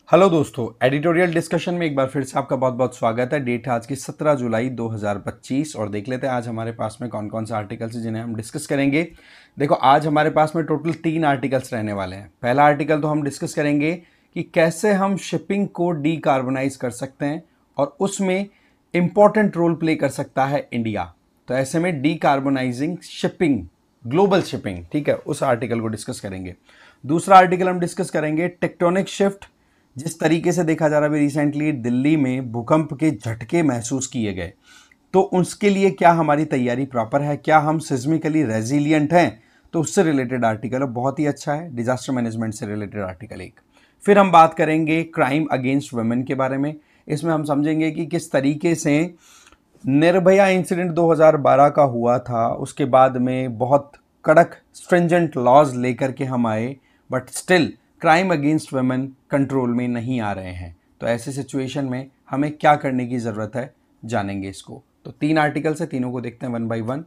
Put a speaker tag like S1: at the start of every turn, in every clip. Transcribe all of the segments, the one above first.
S1: Hello दोस्तों, editorial discussion में एक बार फिर से आपका बहुत बहुत स्वागत है। डेट है आज की 17 जुलाई 2025 और देख लेते हैं आज हमारे पास में कौन कौन से आर्टिकल्स हैं जिन्हें हम डिस्कस करेंगे। देखो, आज हमारे पास में टोटल 3 आर्टिकल्स रहने वाले हैं। पहला आर्टिकल तो हम डिस्कस करेंगे कि कैसे हम शिपिंग को डीकार्बोनाइज कर सकते हैं और उसमें इंपॉर्टेंट रोल प्ले कर सकता है इंडिया। तो ऐसे में डीकार्बोनाइजिंग शिपिंग, ग्लोबल शिपिंग, ठीक है, उस आर्टिकल को डिस्कस करेंगे। दूसरा आर्टिकल हम डिस्कस करेंगे टेक्टोनिक शिफ्ट। जिस तरीके से देखा जा रहा है, रिसेंटली दिल्ली में भूकंप के झटके महसूस किए गए, तो उसके लिए क्या हमारी तैयारी प्रॉपर है, क्या हम सिस्मिकली रेजिलियंट हैं, तो उससे रिलेटेड आर्टिकल है, बहुत ही अच्छा है। डिजास्टर मैनेजमेंट से रिलेटेड आर्टिकल एक। फिर हम बात करेंगे क्राइम अगेंस्ट वुमेन के बारे में। इसमें हम समझेंगे कि किस तरीके से निर्भया इंसिडेंट 2012 का हुआ था, उसके बाद में बहुत कड़क स्ट्रिंजेंट लॉज लेकर के हम आए, but still crime against women control में नहीं आ रहे हैं। तो ऐसे सिचुएशन में हमें क्या करने की ज़रूरत है, जानेंगे इसको। तो 3 आर्टिकल से, तीनों को देखते हैं वन बाय वन।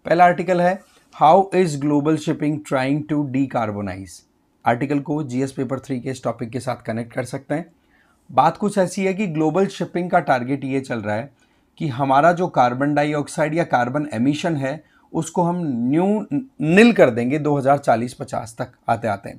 S1: पहला आर्टिकल है how is global shipping trying to decarbonise. Article को जीएस पेपर 3 के इस टॉपिक के साथ कनेक्ट कर सकते हैं। बात कुछ ऐसी है कि ग्लोबल शिपिंग का टारगेट ये चल रहा है कि हमारा जो कार्बन डाइऑक्साइड या कार्बन एमिशन है उसको हम नील कर देंगे 2040-50 तक आते आते।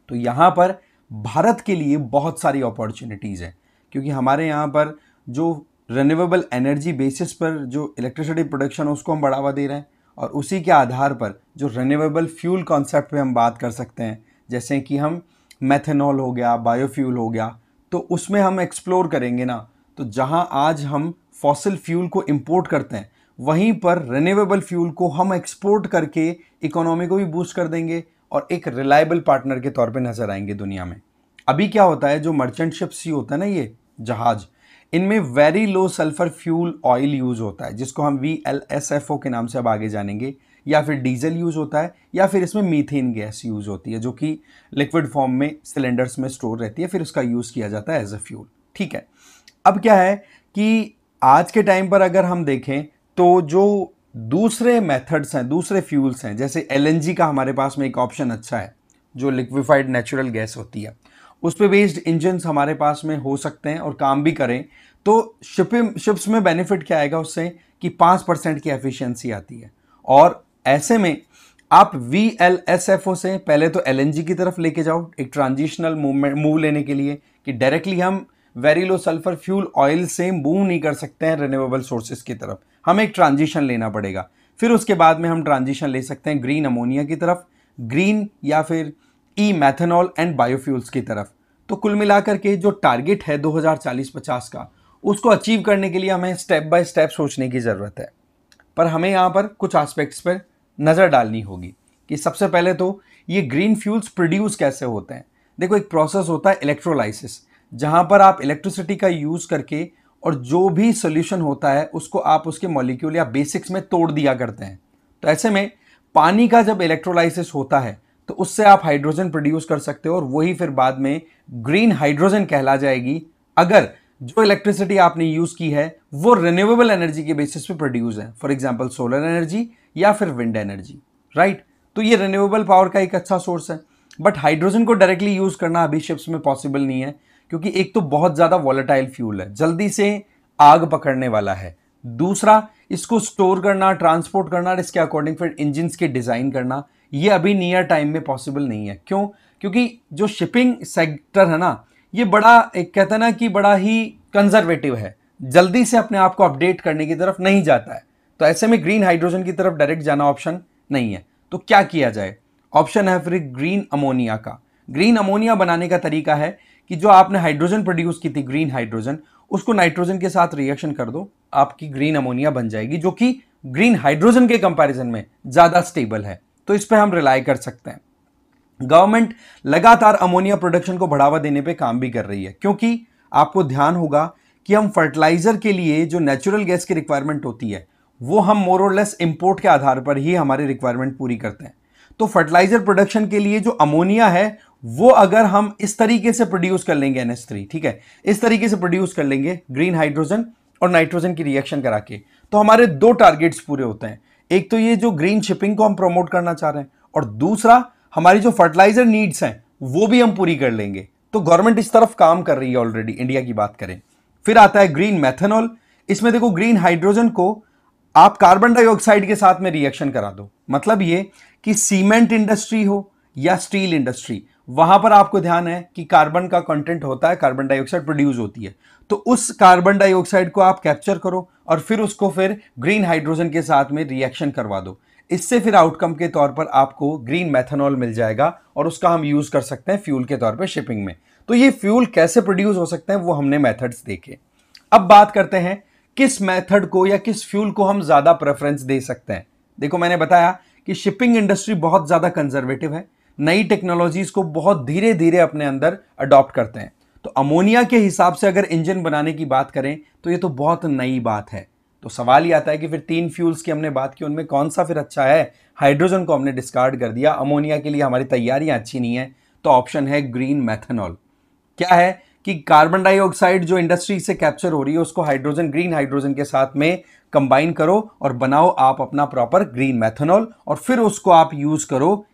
S1: तो यहाँ पर भारत के लिए बहुत सारी अपॉर्चुनिटीज़ है, क्योंकि हमारे यहाँ पर जो रिन्यूएबल एनर्जी बेसिस पर जो इलेक्ट्रिसिटी प्रोडक्शन है उसको हम बढ़ावा दे रहे हैं, और उसी के आधार पर जो रिन्यूएबल फ्यूल कॉन्सेप्ट पे हम बात कर सकते हैं, जैसे कि हम मेथनॉल हो गया, बायोफ्यूल हो गया, तो उसमें हम एक्सप्लोर करेंगे ना। तो जहाँ आज हम फॉसिल फ्यूल को इंपोर्ट करते हैं, वहीं पर रिन्यूएबल फ्यूल को हम एक्सपोर्ट करके इकोनॉमी को भी बूस्ट कर देंगे और एक रिलायबल पार्टनर के तौर पे नजर आएंगे दुनिया में। अभी क्या होता है, जो मर्चेंट शिप्स ही होता है ना, ये जहाज, इनमें very low sulphur fuel oil use होता है, जिसको हम VLSFO के नाम से अब आगे जानेंगे, या फिर डीजल यूज होता है, या फिर इसमें मीथेन गैस यूज होती है, जो कि लिक्विड फॉर्म में सिलेंडर्स में स्टोर रहती है, फिर उसका यूज किया जाता है एज अ फ्यूल। ठीक है, अब क्या है कि आज के टाइम पर अगर हम देखें तो जो दूसरे मेथड्स हैं, दूसरे फ्यूल्स हैं, जैसे LNG का हमारे पास में एक ऑप्शन अच्छा है, जो लिक्विफाइड नेचुरल गैस होती है, उस पे बेस्ड इंजन्स हमारे पास में हो सकते हैं और काम भी करें। तो शिप्स में बेनिफिट क्या आएगा उससे कि 5% की एफिशिएंसी आती है। और ऐसे में आप VLSFO से पहले तो LNG की तरफ लेके जाओ, एक ट्रांजिशनल मूव लेने के लिए, कि डायरेक्टली हम very low sulphur fuel oil से मूव नहीं कर सकते हैं रिन्यूएबल सोर्सेज की तरफ, हमें एक ट्रांजिशन लेना पड़ेगा। फिर उसके बाद में हम ट्रांजिशन ले सकते हैं ग्रीन अमोनिया की तरफ, ग्रीन या फिर ई मैथनॉल एंड बायोफ्यूल्स की तरफ। तो कुल मिलाकर के जो टारगेट है 2040-50 का, उसको अचीव करने के लिए हमें स्टेप बाय स्टेप सोचने की ज़रूरत है। पर हमें यहाँ पर कुछ एस्पेक्ट्स पर नज़र डालनी होगी कि सबसे पहले तो ये ग्रीन फ्यूल्स प्रोड्यूस कैसे होते हैं। देखो, एक प्रोसेस होता है इलेक्ट्रोलाइसिस, जहाँ पर आप इलेक्ट्रिसिटी का यूज़ करके और जो भी सोल्यूशन होता है उसको आप उसके मॉलिक्यूल या बेसिक्स में तोड़ दिया करते हैं। तो ऐसे में पानी का जब इलेक्ट्रोलाइसिस होता है तो उससे आप हाइड्रोजन प्रोड्यूस कर सकते हो, और वही फिर बाद में ग्रीन हाइड्रोजन कहला जाएगी, अगर जो इलेक्ट्रिसिटी आपने यूज की है वो रिन्यूएबल एनर्जी के बेसिस पे प्रोड्यूस है, फॉर एग्जांपल सोलर एनर्जी या फिर विंड एनर्जी, राइट। तो ये रिन्यूएबल पावर का एक अच्छा सोर्स है। बट हाइड्रोजन को डायरेक्टली यूज करना अभी शिप्स में पॉसिबल नहीं है, क्योंकि एक तो बहुत ज्यादा वॉलेटाइल फ्यूल है, जल्दी से आग पकड़ने वाला है। दूसरा, इसको स्टोर करना, ट्रांसपोर्ट करना और इसके अकॉर्डिंग फिर इंजिन के डिजाइन करना, ये अभी नियर टाइम में पॉसिबल नहीं है। क्यों? क्योंकि जो शिपिंग सेक्टर है ना, ये बड़ा, एक कहता है ना कि बड़ा ही कंजर्वेटिव है, जल्दी से अपने आप को अपडेट करने की तरफ नहीं जाता है। तो ऐसे में ग्रीन हाइड्रोजन की तरफ डायरेक्ट जाना ऑप्शन नहीं है। तो क्या किया जाए? ऑप्शन है फिर ग्रीन अमोनिया का। ग्रीन अमोनिया बनाने का तरीका है कि जो आपने हाइड्रोजन प्रोड्यूस की थी, ग्रीन हाइड्रोजन, उसको नाइट्रोजन के साथ रिएक्शन कर दो, आपकी ग्रीन अमोनिया बन जाएगी, जो कि ग्रीन हाइड्रोजन के कंपैरिजन में ज्यादा स्टेबल है। तो इस पे हम रिलाई कर सकते हैं। गवर्नमेंट लगातार अमोनिया प्रोडक्शन को बढ़ावा देने पे काम भी कर रही है, क्योंकि आपको ध्यान होगा कि हम फर्टिलाइजर के लिए जो नेचुरल गैस की रिक्वायरमेंट होती है, वो हम मोर और लेस इंपोर्ट के आधार पर ही हमारी रिक्वायरमेंट पूरी करते हैं। तो फर्टिलाइजर प्रोडक्शन के लिए जो अमोनिया है, वो अगर हम इस तरीके से प्रोड्यूस कर लेंगे NH3, ठीक है, इस तरीके से प्रोड्यूस कर लेंगे ग्रीन हाइड्रोजन और नाइट्रोजन की रिएक्शन करा के, तो हमारे 2 टारगेट्स पूरे होते हैं। एक तो ये जो ग्रीन शिपिंग को हम प्रमोट करना चाह रहे हैं, और दूसरा हमारी जो फर्टिलाइजर नीड्स हैं वो भी हम पूरी कर लेंगे। तो गवर्नमेंट इस तरफ काम कर रही है ऑलरेडी, इंडिया की बात करें। फिर आता है ग्रीन मैथनॉल। इसमें देखो ग्रीन हाइड्रोजन को आप कार्बन डाइऑक्साइड के साथ में रिएक्शन करा दो। मतलब ये कि सीमेंट इंडस्ट्री हो या स्टील इंडस्ट्री, वहां पर आपको ध्यान है कि कार्बन का कंटेंट होता है, कार्बन डाइऑक्साइड प्रोड्यूस होती है, तो उस कार्बन डाइऑक्साइड को आप कैप्चर करो और फिर उसको फिर ग्रीन हाइड्रोजन के साथ में रिएक्शन करवा दो। इससे फिर आउटकम के तौर पर आपको ग्रीन मैथनॉल मिल जाएगा और उसका हम यूज कर सकते हैं फ्यूल के तौर पर शिपिंग में। तो ये फ्यूल कैसे प्रोड्यूस हो सकते हैं वो हमने मेथड्स देखे। अब बात करते हैं किस मेथड को या किस फ्यूल को हम ज्यादा प्रेफरेंस दे सकते हैं। देखो मैंने बताया कि शिपिंग इंडस्ट्री बहुत ज्यादा कंजर्वेटिव है, नई टेक्नोलॉजीज को बहुत धीरे धीरे अपने अंदर अडॉप्ट करते हैं। तो अमोनिया के हिसाब से अगर इंजन बनाने की बात करें तो ये तो बहुत नई बात है। तो सवाल ये आता है कि फिर 3 फ्यूल्स की हमने बात की, उनमें कौन सा फिर अच्छा है। हाइड्रोजन को हमने डिस्कार्ड कर दिया, अमोनिया के लिए हमारी तैयारियां अच्छी नहीं है, तो ऑप्शन है ग्रीन मैथनॉल। क्या है कि कार्बन डाइऑक्साइड जो इंडस्ट्री से कैप्चर हो रही है उसको हाइड्रोजन, ग्रीन हाइड्रोजन के साथ में कंबाइन करो और बनाओ आप अपना प्रॉपर ग्रीन मैथनॉल, और फिर उसको आप यूज करो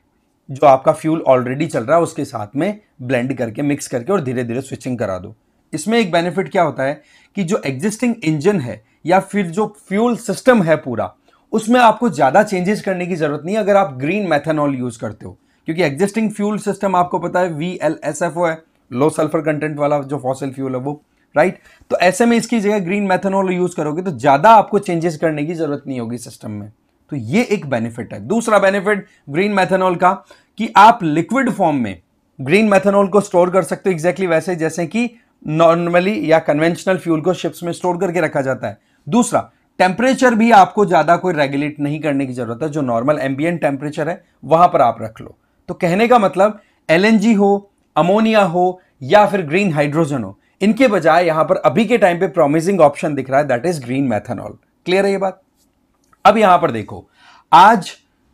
S1: जो आपका फ्यूल ऑलरेडी चल रहा है उसके साथ में ब्लेंड करके, मिक्स करके, और धीरे धीरे स्विचिंग करा दो। इसमें एक बेनिफिट क्या होता है कि जो एग्जिस्टिंग इंजन है या फिर जो फ्यूल सिस्टम है पूरा, उसमें आपको ज्यादा चेंजेस करने की जरूरत नहीं अगर आप ग्रीन मैथनॉल यूज करते हो, क्योंकि एग्जिस्टिंग फ्यूल सिस्टम आपको पता है VLSFO है, लो सल्फर कंटेंट वाला जो फॉसिल फ्यूल है वो, राइट। तो ऐसे में इसकी जगह ग्रीन मैथनॉल यूज करोगे तो ज्यादा आपको चेंजेस करने की जरूरत नहीं होगी सिस्टम में। तो ये एक बेनिफिट है। दूसरा बेनिफिट ग्रीन मैथनॉल का कि आप लिक्विड फॉर्म में ग्रीन मैथनॉल को स्टोर कर सकते हो, एग्जैक्टली वैसे जैसे कि नॉर्मली या कन्वेंशनल फ्यूल को शिप्स में स्टोर करके रखा जाता है। दूसरा, टेम्परेचर भी आपको ज्यादा कोई रेगुलेट नहीं करने की जरूरत है, जो नॉर्मल एम्बिएंट टेम्परेचर है वहां पर आप रख लो। तो कहने का मतलब LNG हो, अमोनिया हो या फिर ग्रीन हाइड्रोजन हो, इनके बजाय यहां पर अभी के टाइम पे प्रॉमिसिंग ऑप्शन दिख रहा है, that is green methanol. Clear है ये बात। अब यहां पर देखो, आज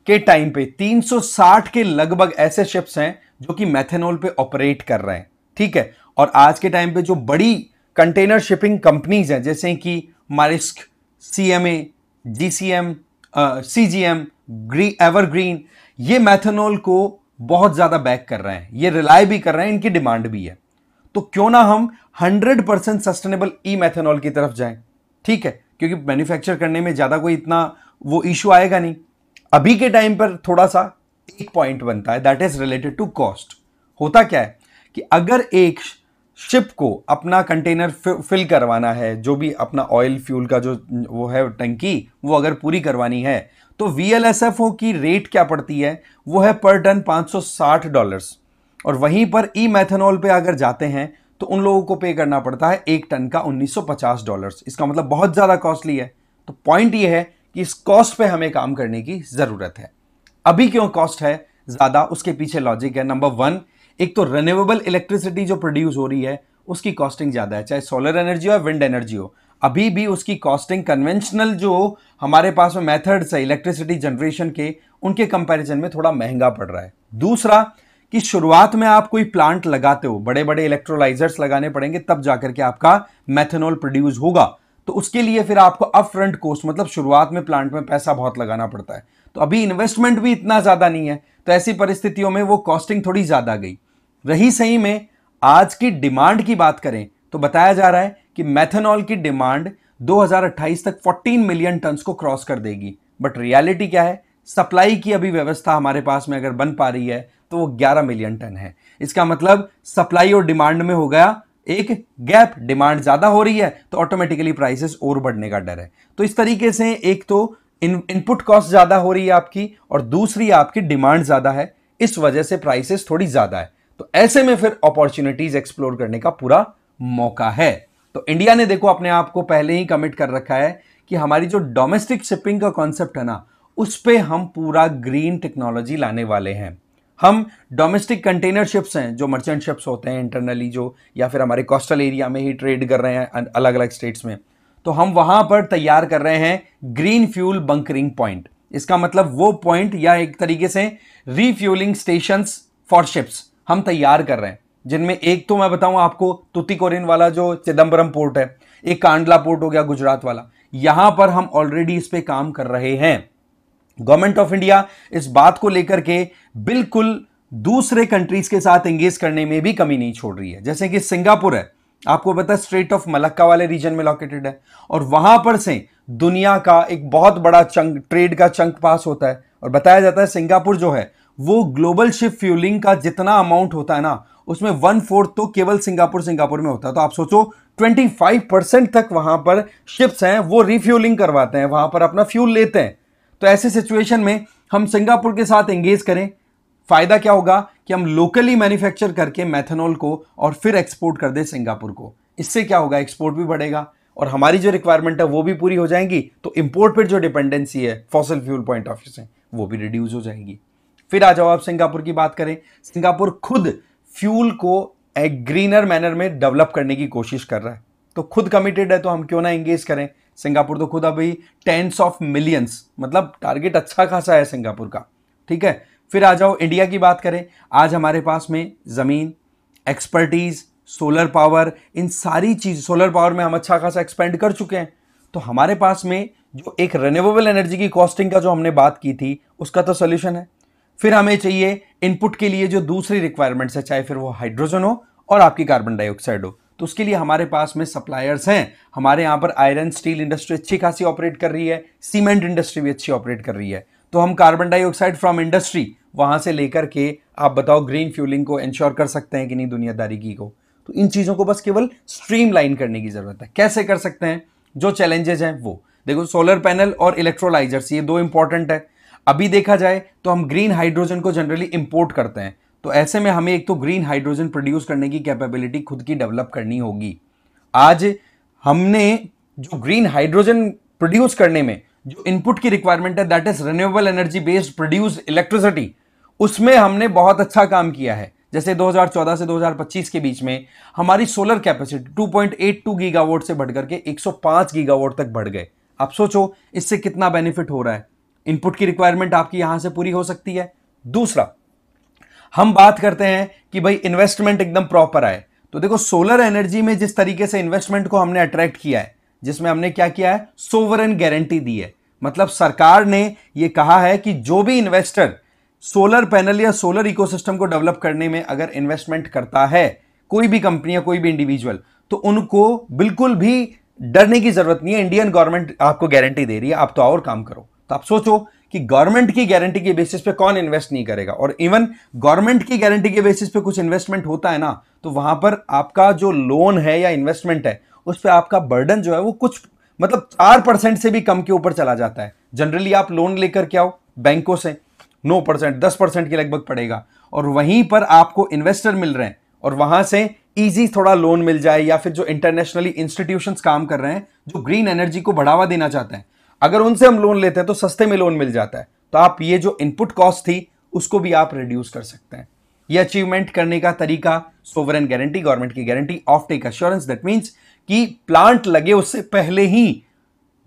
S1: के टाइम पे 360 के लगभग ऐसे शिप्स हैं जो कि मैथनॉल पे ऑपरेट कर रहे हैं, ठीक है। और आज के टाइम पे जो बड़ी कंटेनर शिपिंग कंपनीज हैं जैसे कि मारिस्क, CMA, GCM, CGM, एवरग्रीन, ये मैथनॉल को बहुत ज्यादा बैक कर रहे हैं, ये रिलाय भी कर रहे हैं, इनकी डिमांड भी है। तो क्यों ना हम 100% सस्टेनेबल ई मैथनॉल की तरफ जाएं, ठीक है, क्योंकि मैन्युफैक्चर करने में ज्यादा कोई इतना वो इशू आएगा नहीं। अभी के टाइम पर थोड़ा सा एक पॉइंट बनता है, that is related to cost. होता क्या है कि अगर एक शिप को अपना कंटेनर फिल करवाना है, जो भी अपना ऑयल फ्यूल का जो वो है टंकी, वो अगर पूरी करवानी है, तो VLSFO की रेट क्या पड़ती है, वो है पर टन $560। और वहीं पर ई मैथनॉल पे अगर जाते हैं तो उन लोगों को पे करना पड़ता है 1 टन का $1950। इसका मतलब बहुत ज्यादा कॉस्टली है। तो पॉइंट ये है कि इस कॉस्ट पे हमें काम करने की जरूरत है। अभी क्यों कॉस्ट है ज्यादा, उसके पीछे लॉजिक है। नंबर 1, एक तो रिन्यूएबल इलेक्ट्रिसिटी जो प्रोड्यूस हो रही है उसकी कॉस्टिंग ज्यादा है, चाहे सोलर एनर्जी हो या विंड एनर्जी हो। अभी भी उसकी कॉस्टिंग कन्वेंशनल जो हमारे पास में मेथड्स है इलेक्ट्रिसिटी जनरेशन के, उनके कंपैरिजन में थोड़ा महंगा पड़ रहा है। दूसरा कि शुरुआत में आप कोई प्लांट लगाते हो, बड़े बड़े इलेक्ट्रोलाइजर्स लगाने पड़ेंगे तब जाकर के आपका मैथनॉल प्रोड्यूस होगा। तो उसके लिए फिर आपको अप फ्रंट कॉस्ट, मतलब शुरुआत में प्लांट में पैसा बहुत लगाना पड़ता है। तो अभी इन्वेस्टमेंट भी इतना ज्यादा नहीं है, तो ऐसी परिस्थितियों में वो कॉस्टिंग थोड़ी ज्यादा गई। रही सही में आज की डिमांड की बात करें तो बताया जा रहा है कि मैथनॉल की डिमांड 2028 तक 14 मिलियन टन को क्रॉस कर देगी। बट रियलिटी क्या है, सप्लाई की अभी व्यवस्था हमारे पास में अगर बन पा रही है तो वो 11 मिलियन टन है। इसका मतलब सप्लाई और डिमांड में हो गया एक गैप, डिमांड ज्यादा हो रही है तो ऑटोमेटिकली प्राइसेस और बढ़ने का डर है। तो इस तरीके से एक तो इनपुट कॉस्ट ज्यादा हो रही है आपकी, और दूसरी आपकी डिमांड ज्यादा है, इस वजह से प्राइसेस थोड़ी ज्यादा है। तो ऐसे में फिर अपॉर्चुनिटीज एक्सप्लोर करने का पूरा मौका है। तो इंडिया ने देखो अपने आप को पहले ही कमिट कर रखा है कि हमारी जो डोमेस्टिक शिपिंग का कॉन्सेप्ट है ना, उस पे हम पूरा ग्रीन टेक्नोलॉजी लाने वाले हैं। हम डोमेस्टिक कंटेनर शिप्स हैं, जो मर्चेंट शिप्स होते हैं इंटरनली, जो या फिर हमारे कोस्टल एरिया में ही ट्रेड कर रहे हैं अलग अलग स्टेट्स में, तो हम वहां पर तैयार कर रहे हैं ग्रीन फ्यूल बंकरिंग पॉइंट। इसका मतलब वो पॉइंट या एक तरीके से रिफ्यूलिंग स्टेशंस फॉर शिप्स हम तैयार कर रहे हैं, जिनमें एक तो मैं बताऊं आपको तुतिकोरिन वाला जो चिदम्बरम पोर्ट है, एक कांडला पोर्ट हो गया गुजरात वाला, यहां पर हम ऑलरेडी इस पे काम कर रहे हैं। गवर्नमेंट ऑफ इंडिया इस बात को लेकर के बिल्कुल दूसरे कंट्रीज के साथ एंगेज करने में भी कमी नहीं छोड़ रही है। जैसे कि सिंगापुर है, आपको पता है स्ट्रेट ऑफ मलक्का वाले रीजन में लोकेटेड है, और वहां पर से दुनिया का एक बहुत बड़ा चंक, ट्रेड का चंक पास होता है। और बताया जाता है सिंगापुर जो है वो ग्लोबल शिप फ्यूलिंग का जितना अमाउंट होता है ना, उसमें 1/4 तो केवल सिंगापुर में होता है। तो आप सोचो 25% तक वहां पर शिप्स हैं वो रिफ्यूलिंग करवाते हैं, वहां पर अपना फ्यूल लेते हैं। तो ऐसे सिचुएशन में हम सिंगापुर के साथ एंगेज करें, फायदा क्या होगा कि हम लोकली मैन्युफैक्चर करके मेथनॉल को और फिर एक्सपोर्ट कर दें सिंगापुर को। इससे क्या होगा, एक्सपोर्ट भी बढ़ेगा और हमारी जो रिक्वायरमेंट है वो भी पूरी हो जाएंगी। तो इंपोर्ट पर जो डिपेंडेंसी है fossil fuel point of view से वो भी रिड्यूस हो जाएगी। फिर आ जाओ आप सिंगापुर की बात करें, सिंगापुर खुद फ्यूल को एक ग्रीनर मैनर में डेवलप करने की कोशिश कर रहा है, तो खुद कमिटेड है, तो हम क्यों ना एंगेज करें। सिंगापुर तो खुद अभी टेंस ऑफ मिलियंस, मतलब टारगेट अच्छा खासा है सिंगापुर का, ठीक है। फिर आ जाओ इंडिया की बात करें, आज हमारे पास में जमीन, एक्सपर्टीज, सोलर पावर, इन सारी चीज, सोलर पावर में हम अच्छा खासा एक्सपेंड कर चुके हैं। तो हमारे पास में जो एक रिन्यूएबल एनर्जी की कॉस्टिंग का जो हमने बात की थी उसका तो सोल्यूशन है। फिर हमें चाहिए इनपुट के लिए जो दूसरी रिक्वायरमेंट्स है, चाहे फिर वो हाइड्रोजन हो और आपकी कार्बन डाइऑक्साइड हो, तो उसके लिए हमारे पास में सप्लायर्स हैं। हमारे यहां पर आयरन स्टील इंडस्ट्री अच्छी खासी ऑपरेट कर रही है, सीमेंट इंडस्ट्री भी अच्छी ऑपरेट कर रही है। तो हम कार्बन डाइऑक्साइड फ्रॉम इंडस्ट्री वहां से लेकर के आप बताओ ग्रीन फ्यूलिंग को इंश्योर कर सकते हैं कि नहीं दुनियादारी की को। तो इन चीजों को बस केवल स्ट्रीमलाइन करने की जरूरत है। कैसे कर सकते हैं, जो चैलेंजेस हैं वो देखो, सोलर पैनल और इलेक्ट्रोलाइजर्स ये दो इंपॉर्टेंट है। अभी देखा जाए तो हम ग्रीन हाइड्रोजन को जनरली इंपोर्ट करते हैं, तो ऐसे में हमें एक तो ग्रीन हाइड्रोजन प्रोड्यूस करने की कैपेबिलिटी खुद की डेवलप करनी होगी। आज हमने जो ग्रीन हाइड्रोजन प्रोड्यूस करने में जो इनपुट की रिक्वायरमेंट है, that is renewable energy based produce electricity, उसमें हमने बहुत अच्छा काम किया है। जैसे 2014 से 2025 के बीच में हमारी सोलर कैपेसिटी 2.82 गीगावाट से बढ़कर के 105 गीगावाट तक बढ़ गए। आप सोचो इससे कितना बेनिफिट हो रहा है, इनपुट की रिक्वायरमेंट आपकी यहां से पूरी हो सकती है। दूसरा, हम बात करते हैं कि भाई इन्वेस्टमेंट एकदम प्रॉपर आए, तो देखो सोलर एनर्जी में जिस तरीके से इन्वेस्टमेंट को हमने अट्रैक्ट किया है, जिसमें हमने क्या किया है, सोवरेन गारंटी दी है। मतलब सरकार ने यह कहा है कि जो भी इन्वेस्टर सोलर पैनल या सोलर इकोसिस्टम को डेवलप करने में अगर इन्वेस्टमेंट करता है, कोई भी कंपनी या कोई भी इंडिविजुअल, तो उनको बिल्कुल भी डरने की जरूरत नहीं है। इंडियन गवर्नमेंट आपको गारंटी दे रही है, आप तो और काम करो। तो आप सोचो कि गवर्नमेंट की गारंटी के बेसिस पे कौन इन्वेस्ट नहीं करेगा। और इवन गवर्नमेंट की गारंटी के बेसिस पे कुछ इन्वेस्टमेंट होता है ना, तो वहां पर आपका जो लोन है या इन्वेस्टमेंट है उस पर आपका बर्डन जो है वो कुछ मतलब 4% से भी कम के ऊपर चला जाता है। जनरली आप लोन लेकर के आओ बैंकों से 9%, 10% के लगभग पड़ेगा, और वहीं पर आपको इन्वेस्टर मिल रहे हैं और वहां से इजी थोड़ा लोन मिल जाए, या फिर जो इंटरनेशनली इंस्टीट्यूशंस काम कर रहे हैं जो ग्रीन एनर्जी को बढ़ावा देना चाहते हैं, अगर उनसे हम लोन लेते हैं तो सस्ते में लोन मिल जाता है। तो आप ये जो इनपुट कॉस्ट थी उसको भी आप रिड्यूस कर सकते हैं। ये अचीवमेंट करने का तरीका सोवरेन गारंटी, गवर्नमेंट की guarantee, offtake assurance, that means कि प्लांट लगे उससे पहले ही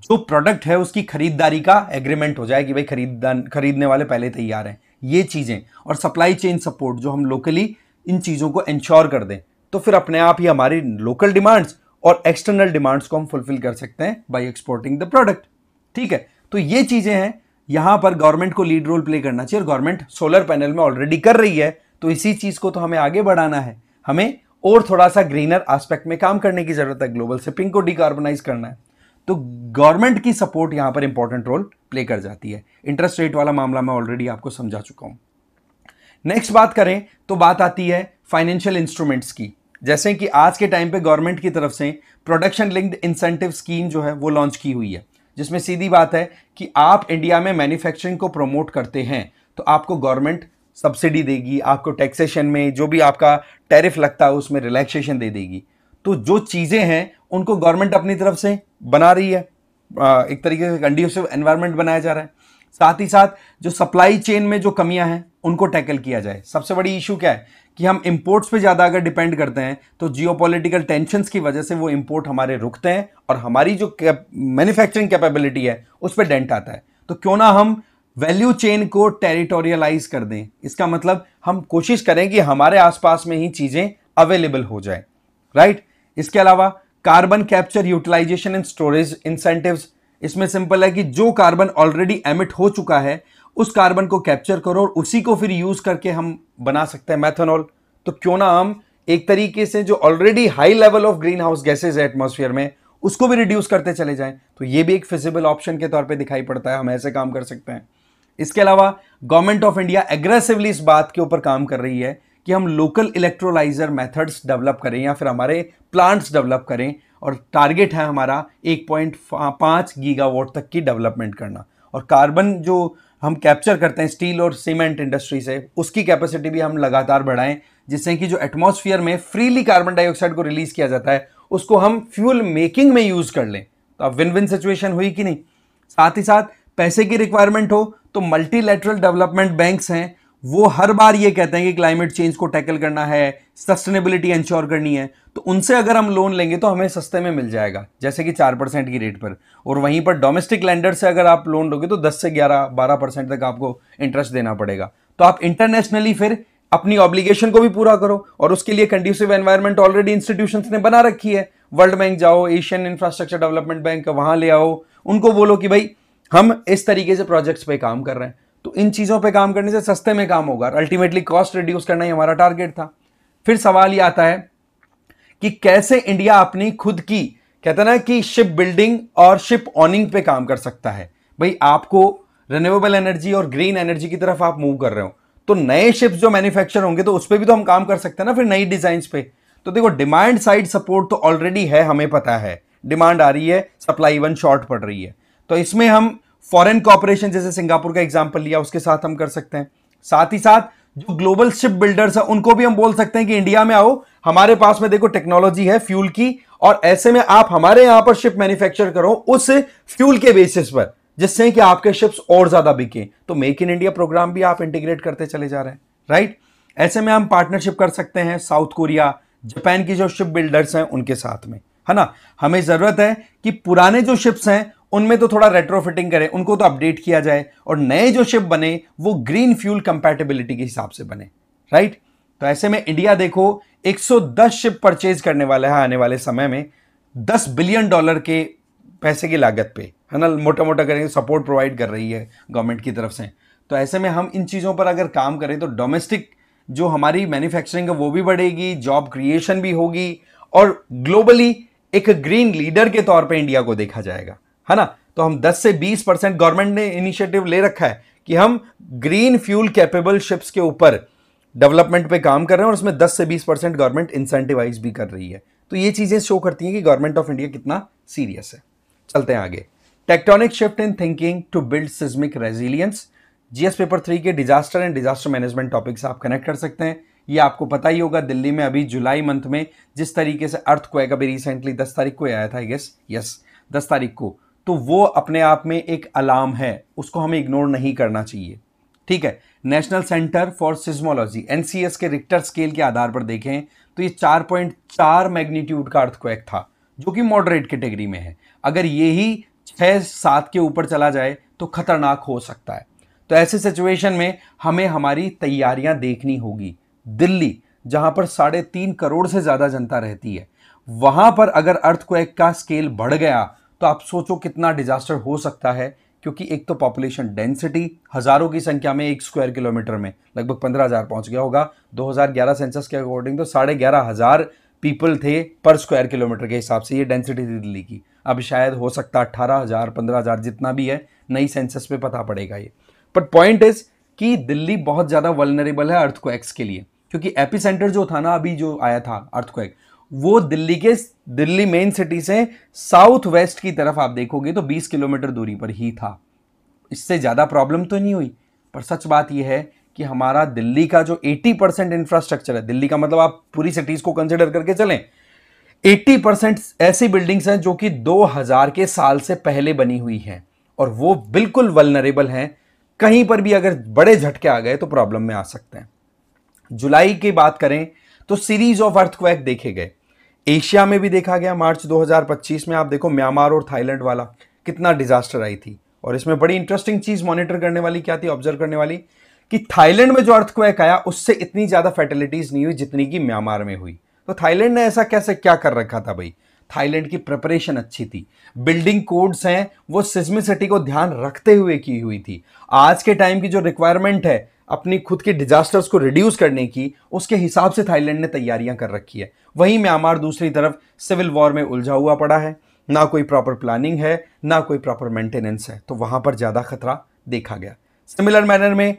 S1: जो प्रोडक्ट है उसकी खरीदारी का एग्रीमेंट हो जाए कि भाई खरीदने वाले पहले तैयार हैं, ये चीजें, और सप्लाई चेन सपोर्ट जो हम लोकली इन चीजों को इंश्योर कर दें, तो फिर अपने आप ही हमारी लोकल डिमांड्स और एक्सटर्नल डिमांड्स को हम फुलफिल कर सकते हैं बाय एक्सपोर्टिंग द प्रोडक्ट। ठीक है, तो ये चीजें हैं, यहां पर गवर्नमेंट को लीड रोल प्ले करना चाहिए, और गवर्नमेंट सोलर पैनल में ऑलरेडी कर रही है, तो इसी चीज को तो हमें आगे बढ़ाना है। हमें और थोड़ा सा ग्रीनर एस्पेक्ट में काम करने की जरूरत है, ग्लोबल शिपिंग को डिकार्बनाइज करना है, तो गवर्नमेंट की सपोर्ट यहां पर इंपॉर्टेंट रोल प्ले कर जाती है। इंटरेस्ट रेट वाला मामला मैं ऑलरेडी आपको समझा चुका हूं। नेक्स्ट बात करें तो बात आती है फाइनेंशियल इंस्ट्रूमेंट्स की। जैसे कि आज के टाइम पे गवर्नमेंट की तरफ से प्रोडक्शन लिंक्ड इंसेंटिव स्कीम जो है वो लॉन्च की हुई है, जिसमें सीधी बात है कि आप इंडिया में मैन्युफैक्चरिंग को प्रमोट करते हैं तो आपको गवर्नमेंट सब्सिडी देगी, आपको टैक्सेशन में जो भी आपका टैरिफ लगता है उसमें रिलैक्सेशन दे देगी। तो जो चीजें हैं उनको गवर्नमेंट अपनी तरफ से बना रही है, एक तरीके से कंड्यूसिव एनवायरनमेंट बनाया जा रहा है। साथ ही साथ जो सप्लाई चेन में जो कमियां हैं उनको टैकल किया जाए। सबसे बड़ी इशू क्या है कि हम इंपोर्ट्स पे ज्यादा अगर डिपेंड करते हैं तो जियोपॉलिटिकल टेंशंस की वजह से वो इंपोर्ट हमारे रुकते हैं और हमारी जो मैन्युफैक्चरिंग कैपेबिलिटी है उस पर डेंट आता है। तो क्यों ना हम वैल्यू चेन को टेरिटोरियलाइज कर दें, इसका मतलब हम कोशिश करें कि हमारे आसपास में ही चीजें अवेलेबल हो जाए, राइट। इसके अलावा carbon capture utilisation and storage incentives, इसमें सिंपल है कि जो कार्बन ऑलरेडी एमिट हो चुका है उस कार्बन को कैप्चर करो और उसी को फिर यूज करके हम बना सकते हैं मैथनॉल। तो क्यों ना हम एक तरीके से जो already high level of green house gases है एटमॉस्फेयर में उसको भी रिड्यूस करते चले जाएं। तो ये भी एक फिजिबल ऑप्शन के तौर पे दिखाई पड़ता है, हम ऐसे काम कर सकते हैं। इसके अलावा गवर्नमेंट ऑफ इंडिया एग्रेसिवली इस बात के ऊपर काम कर रही है कि हम लोकल इलेक्ट्रोलाइजर मेथड्स डेवलप करें या फिर हमारे प्लांट्स डेवलप करें, और टारगेट है हमारा 1.5 गीगावाट तक की डेवलपमेंट करना। और कार्बन जो हम कैप्चर करते हैं स्टील और सीमेंट इंडस्ट्री से, उसकी कैपेसिटी भी हम लगातार बढ़ाएं, जिससे कि जो एटमॉस्फेयर में फ्रीली कार्बन डाइऑक्साइड को रिलीज किया जाता है उसको हम फ्यूल मेकिंग में यूज कर लें। तो अब विन विन सिचुएशन हुई कि नहीं। साथ ही साथ पैसे की रिक्वायरमेंट हो तो मल्टीलैटरल डेवलपमेंट बैंक्स हैं, वो हर बार ये कहते हैं कि क्लाइमेट चेंज को टैकल करना है, सस्टेनेबिलिटी इंश्योर करनी है, तो उनसे अगर हम लोन लेंगे तो हमें सस्ते में मिल जाएगा, जैसे कि 4% की रेट पर। और वहीं पर डोमेस्टिक लेंडर से अगर आप लोन लोगे तो 10 से 11-12% तक आपको इंटरेस्ट देना पड़ेगा। तो आप इंटरनेशनली फिर अपनी ऑब्लिगेशन को भी पूरा करो, और उसके लिए कंड्यूसिव एनवायरनमेंट ऑलरेडी इंस्टीट्यूशंस ने बना रखी है। वर्ल्ड बैंक जाओ, एशियन इंफ्रास्ट्रक्चर डेवलपमेंट बैंक, वहां ले आओ, उनको बोलो कि भाई हम इस तरीके से प्रोजेक्ट्स पे काम कर रहे हैं। तो इन चीजों पे काम करने से सस्ते में काम होगा, अल्टीमेटली कॉस्ट रिड्यूस करना ही हमारा टारगेट था। फिर सवाल ये आता है कि कैसे इंडिया अपनी खुद की, कहते हैं ना कि शिप बिल्डिंग और शिप ऑनिंग पे काम कर सकता है। भाई आपको रिन्यूएबल एनर्जी और ग्रीन एनर्जी की तरफ आप मूव कर रहे हो, तो नए शिप्स जो मैन्युफैक्चर होंगे तो उस पर भी तो हम काम कर सकते हैं ना, फिर नई डिजाइन पे। तो देखो डिमांड साइड सपोर्ट तो ऑलरेडी है, हमें पता है डिमांड आ रही है, सप्लाई इवन शॉर्ट पड़ रही है। तो इसमें हम फॉरेन कॉर्पोरेशन जैसे सिंगापुर का एग्जांपल लिया, उसके साथ हम कर सकते हैं। साथ ही साथ जो ग्लोबल शिप बिल्डर्स हैं उनको भी हम बोल सकते हैं कि इंडिया में आओ, हमारे पास में देखो टेक्नोलॉजी है फ्यूल की, और ऐसे में आप हमारे यहां पर शिप मैन्युफैक्चर करो उस फ्यूल के बेसिस पर, जिससे कि आपके शिप्स और ज्यादा बिके। तो मेक इन इंडिया प्रोग्राम भी आप इंटीग्रेट करते चले जा रहे हैं, राइट। ऐसे में हम पार्टनरशिप कर सकते हैं साउथ कोरिया, जापान की जो शिप बिल्डर्स हैं उनके साथ में, है ना। हमें जरूरत है कि पुराने जो शिप्स हैं उनमें तो थोड़ा रेट्रोफिटिंग करें, उनको तो अपडेट किया जाए, और नए जो शिप बने वो ग्रीन फ्यूल कंपैटिबिलिटी के हिसाब से बने, राइट। तो ऐसे में इंडिया देखो 110 शिप परचेज करने वाला है आने वाले समय में, $10 बिलियन के पैसे की लागत पे, है ना, मोटा मोटा करेंगे, सपोर्ट प्रोवाइड कर रही है गवर्नमेंट की तरफ से। तो ऐसे में हम इन चीजों पर अगर काम करें तो डोमेस्टिक जो हमारी मैन्युफैक्चरिंग है वो भी बढ़ेगी, जॉब क्रिएशन भी होगी, और ग्लोबली एक ग्रीन लीडर के तौर पे इंडिया को देखा जाएगा, है ना। तो हम 10 से 20% गवर्नमेंट ने इनिशिएटिव ले रखा है कि हम ग्रीन फ्यूल कैपेबल शिप्स के ऊपर डेवलपमेंट पे काम कर रहे हैं, और उसमें 10 से 20% गवर्नमेंट इंसेंटिवाइज भी कर रही है। तो ये चीजें शो करती हैं कि गवर्नमेंट ऑफ इंडिया कितना सीरियस है। चलते हैं आगे। Tectonic shift in thinking to build seismic resilience, GS paper 3 के disaster and disaster management topic से आप कनेक्ट कर सकते हैं। ये आपको पता ही होगा, दिल्ली में अभी जुलाई मंथ में जिस तरीके से अर्थक्वेक अभी रिसेंटली 10 तारीख को आया था, आई गेस, यस 10 तारीख को, तो वो अपने आप में एक अलार्म है, उसको हमें इग्नोर नहीं करना चाहिए, ठीक है। National centre for seismology NCS के रिक्टर स्केल के आधार पर देखें तो ये 4.4 मैग्नीट्यूड का अर्थक्वेक था, जो कि मॉडरेट कैटेगरी में है। अगर यही 6-7 के ऊपर चला जाए तो खतरनाक हो सकता है। तो ऐसे सिचुएशन में हमें हमारी तैयारियां देखनी होगी। दिल्ली जहां पर 3.5 करोड़ से ज्यादा जनता रहती है, वहां पर अगर अर्थक्वेक का स्केल बढ़ गया तो आप सोचो कितना डिजास्टर हो सकता है, क्योंकि एक तो पॉपुलेशन डेंसिटी हजारों की संख्या में, 1 स्क्वायर किलोमीटर में लगभग 15,000 पहुंच गया होगा। 2011 सेंसस के अकॉर्डिंग तो 11,500 पीपल थे पर स्क्वायर किलोमीटर के हिसाब से, ये डेंसिटी थी दिल्ली की। अब शायद हो सकता 18,000 15,000 जितना भी है, नई सेंसस पे पता पड़ेगा ये। बट पॉइंट इज कि दिल्ली बहुत ज्यादा वल्नरेबल है अर्थक्वेक्स के लिए, क्योंकि एपिसेंटर जो था ना अभी जो आया था अर्थक्वेक, वो दिल्ली मेन सिटी से साउथ वेस्ट की तरफ आप देखोगे तो 20 किलोमीटर दूरी पर ही था। इससे ज्यादा प्रॉब्लम तो नहीं हुई। पर सच बात यह है कि हमारा दिल्ली का जो 80% इंफ्रास्ट्रक्चर है, दिल्ली का मतलब आप पूरी सिटीज को कंसिडर करके चलें, 80% ऐसी बिल्डिंग्स हैं जो कि 2000 के साल से पहले बनी हुई हैं, और वो बिल्कुल वल्नरेबल हैं। कहीं पर भी अगर बड़े झटके आ गए तो प्रॉब्लम में आ सकते हैं। जुलाई की बात करें तो सीरीज ऑफ अर्थक्वेक देखे गए, एशिया में भी देखा गया। मार्च 2025 में आप देखो म्यांमार और थाईलैंड वाला कितना डिजास्टर आई थी। और इसमें बड़ी इंटरेस्टिंग चीज मॉनिटर करने वाली क्या थी, ऑब्जर्व करने वाली, कि थाईलैंड में जो अर्थक्वेक आया उससे इतनी ज्यादा फैटेलिटीज नहीं हुई जितनी कि म्यांमार में हुई। तो थाईलैंड ने ऐसा कैसे क्या कर रखा था भाई। थाईलैंड की प्रिपरेशन अच्छी थी, बिल्डिंग कोड्स हैं वो सिस्मिसिटी को ध्यान रखते हुए की हुई थी। आज के टाइम की जो रिक्वायरमेंट है अपनी खुद के डिजास्टर्स को रिड्यूस करने की, उसके हिसाब से थाईलैंड ने तैयारियां कर रखी है। वहीं म्यांमार दूसरी तरफ सिविल वॉर में उलझा हुआ पड़ा है, ना कोई प्रॉपर प्लानिंग है, ना कोई प्रॉपर मेंटेनेंस है, तो वहां पर ज्यादा खतरा देखा गया। सिमिलर मैनर में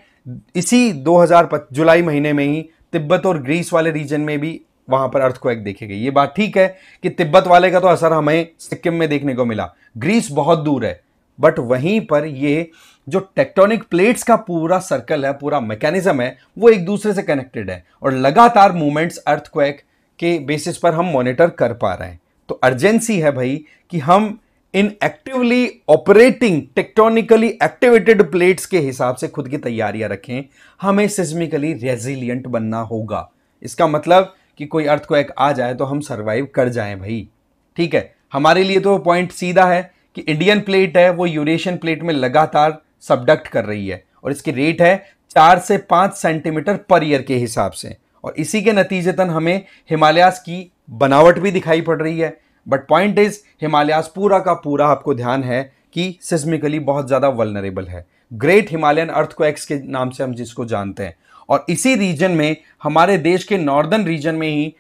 S1: इसी 2000 जुलाई महीने में ही तिब्बत और ग्रीस वाले रीजन में भी वहां पर अर्थक्वेक देखे गए। ये बात ठीक है कि तिब्बत वाले का तो असर हमें सिक्किम में देखने को मिला, ग्रीस बहुत दूर है, बट वहीं पर ये जो टेक्टोनिक प्लेट्स का पूरा सर्कल है, पूरा मैकेनिज्म है, वो एक दूसरे से कनेक्टेड है और लगातार मूवमेंट्स अर्थक्वेक के बेसिस पर हम मॉनिटर कर पा रहे हैं। तो अर्जेंसी है भाई कि हम इन actively operating tectonically activated plates के हिसाब से खुद की तैयारियां रखें। हमें सिस्मिकली रेजिलियंट बनना होगा। इसका मतलब कि कोई अर्थक्वेक आ जाए तो हम सरवाइव कर जाएं भाई, ठीक है। हमारे लिए तो पॉइंट सीधा है कि इंडियन प्लेट है वो यूरेशियन प्लेट में लगातार सबडक्ट कर रही है और इसकी रेट है 4 से 5 सेंटीमीटर पर ईयर के हिसाब से, और इसी के नतीजतन हमें हिमालयास की बनावट भी दिखाई पड़ रही है। बट पॉइंट इज हिमालयास पूरा का पूरा आपको ध्यान है कि सिस्मिकली बहुत ज्यादा वल्नरेबल है, ग्रेट हिमालयन अर्थक्वेक्स के नाम से हम जिसको जानते हैं। और इसी रीजन में हमारे देश के नॉर्दर्न रीजन में ही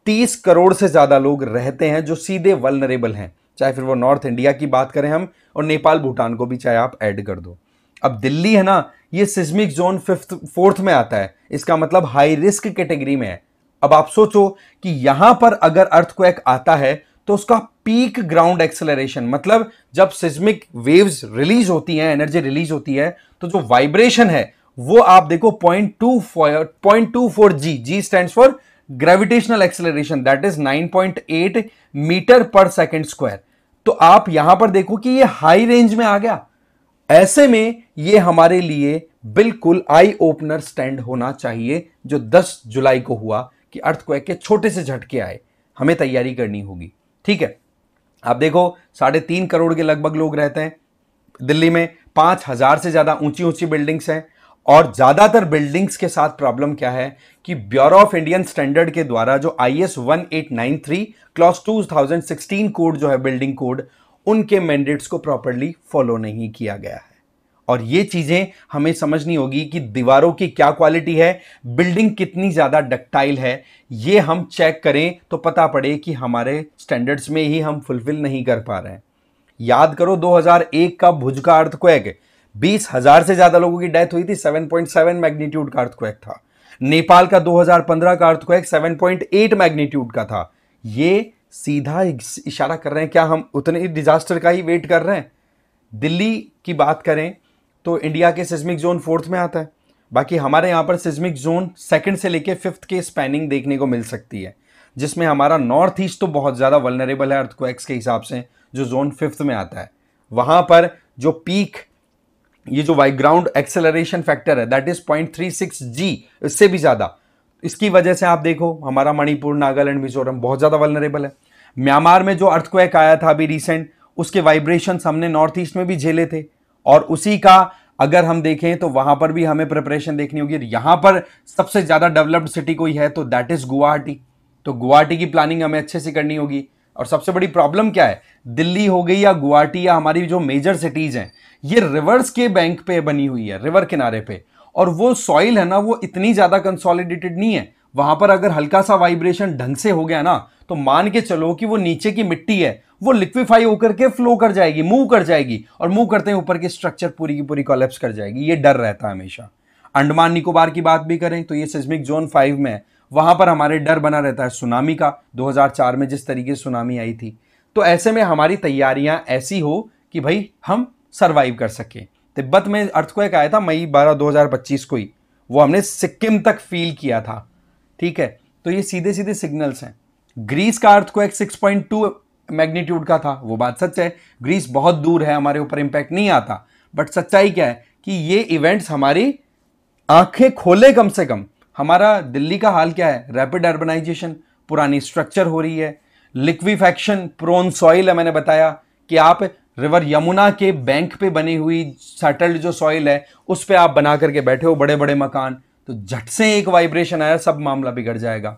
S1: 30 करोड़ से ज्यादा लोग रहते हैं जो सीधे वल्नरेबल हैं, चाहे फिर वो नॉर्थ इंडिया की बात करें हम, और नेपाल भूटान को भी चाहे आप ऐड कर दो। अब दिल्ली है ना, ये सिस्मिक जोन 4th में आता है, इसका मतलब हाई रिस्क कैटेगरी में है। अब आप सोचो कि यहां पर अगर अर्थक्वेक आता है तो उसका पीक ग्राउंड एक्सेलरेशन, मतलब जब सिस्मिक वेव्स रिलीज होती हैं, एनर्जी रिलीज होती है, तो जो वाइब्रेशन है वो आप देखो 0.24 G stands for gravitational acceleration, that is 9.8 metre per second square. तो आप यहां पर देखो कि ये हाई रेंज में आ गया। ऐसे में ये हमारे लिए बिल्कुल आई ओपनर स्टैंड होना चाहिए जो 10 जुलाई को हुआ कि अर्थक्वेक के छोटे से झटके आए, हमें तैयारी करनी होगी, ठीक है। आप देखो 3.5 करोड़ के लगभग लोग रहते हैं दिल्ली में, 5000 से ज्यादा ऊंची ऊंची बिल्डिंग्स हैं, और ज्यादातर बिल्डिंग्स के साथ प्रॉब्लम क्या है कि ब्यूरो ऑफ इंडियन स्टैंडर्ड के द्वारा जो IS 1893 क्लॉज 2016 कोड जो है बिल्डिंग कोड, उनके मैंडेट्स को प्रॉपर्ली फॉलो नहीं किया गया है। और ये चीजें हमें समझनी होगी कि दीवारों की क्या क्वालिटी है, बिल्डिंग कितनी ज्यादा डक्टाइल है, ये हम चेक करें तो पता पड़े कि हमारे स्टैंडर्ड्स में ही हम फुलफिल नहीं कर पा रहे हैं। याद करो 2001 का भुज का अर्थक्वेक, 20,000 से ज्यादा लोगों की डेथ हुई थी, 7.7 मैग्नीट्यूड का अर्थक्वेक था। नेपाल का 2015 का अर्थक्वेक 7.8 मैग्नीट्यूड का था। ये सीधा इशारा कर रहे हैं क्या हम उतने डिजास्टर का ही वेट कर रहे हैं। दिल्ली की बात करें तो इंडिया के सिस्मिक जोन 4th में आता है, बाकी हमारे यहां पर सिस्मिक जोन 2nd से लेके 5th के स्पैनिंग देखने को मिल सकती है, जिसमें हमारा नॉर्थ ईस्ट तो बहुत ज्यादा वल्नरेबल है अर्थक्वेक्स के हिसाब से, जो जोन 5th में आता है। वहां पर जो पीक, ये जो ग्राउंड एक्सेलरेशन फैक्टर है दैट इज 0.36 जी, इससे भी ज्यादा। इसकी वजह से आप देखो हमारा मणिपुर, नागालैंड, मिजोरम बहुत ज्यादा वल्नरेबल है। म्यांमार में जो अर्थक्वेक आया था अभी रिसेंट, उसके वाइब्रेशंस हमने नॉर्थ ईस्ट में भी झेले थे, और उसी का अगर हम देखें तो वहां पर भी हमें प्रिपरेशन देखनी होगी। यहां पर सबसे ज्यादा डेवलप्ड सिटी कोई है तो दैट इज गुवाहाटी, तो गुवाहाटी की प्लानिंग हमें अच्छे से करनी होगी। और सबसे बड़ी प्रॉब्लम क्या है, दिल्ली हो गई या गुवाहाटी या हमारी जो मेजर सिटीज हैं, ये रिवर्स के बैंक पे बनी हुई है, रिवर किनारे पे, और वो सॉइल है ना वो इतनी ज्यादा कंसोलिडेटेड नहीं है। वहां पर अगर हल्का सा वाइब्रेशन ढंग से हो गया ना तो मान के चलो कि वो नीचे की मिट्टी है वो लिक्विफाई होकर के फ्लो कर जाएगी, मूव कर जाएगी, और मूव करते हैं ऊपर की स्ट्रक्चर पूरी की पूरी कोलैप्स कर जाएगी। ये डर रहता है हमेशा। अंडमान निकोबार की बात भी करें तो ये सिस्मिक जोन 5 में है, वहां पर हमारे डर बना रहता है सुनामी का, 2004 में जिस तरीके से सुनामी आई थी। तो ऐसे में हमारी तैयारियां ऐसी हो कि भाई हम सरवाइव कर सके। तिब्बत में अर्थक्वेक आया था मई 12 2025 को ही, वो हमने सिक्किम तक फील किया था, ठीक है। तो ये सीधे सीधे सिग्नल्स हैं। ग्रीस का अर्थक्वेक 6.2 मैग्नीट्यूड का था, वो बात सच है, ग्रीस बहुत दूर है, हमारे ऊपर इंपैक्ट नहीं आता, बट सच्चाई क्या है कि ये इवेंट्स हमारी आंखें खोले कम से कम। हमारा दिल्ली का हाल क्या है, रैपिड अर्बनाइजेशन, पुरानी स्ट्रक्चर हो रही है, लिक्विफैक्शन प्रोन सॉइल है, मैंने बताया कि आप रिवर यमुना के बैंक पे बनी हुई सेटल्ड जो सॉइल है उस पे आप बना करके बैठे हो बड़े बड़े मकान, तो झट से एक वाइब्रेशन आया सब मामला बिगड़ जाएगा।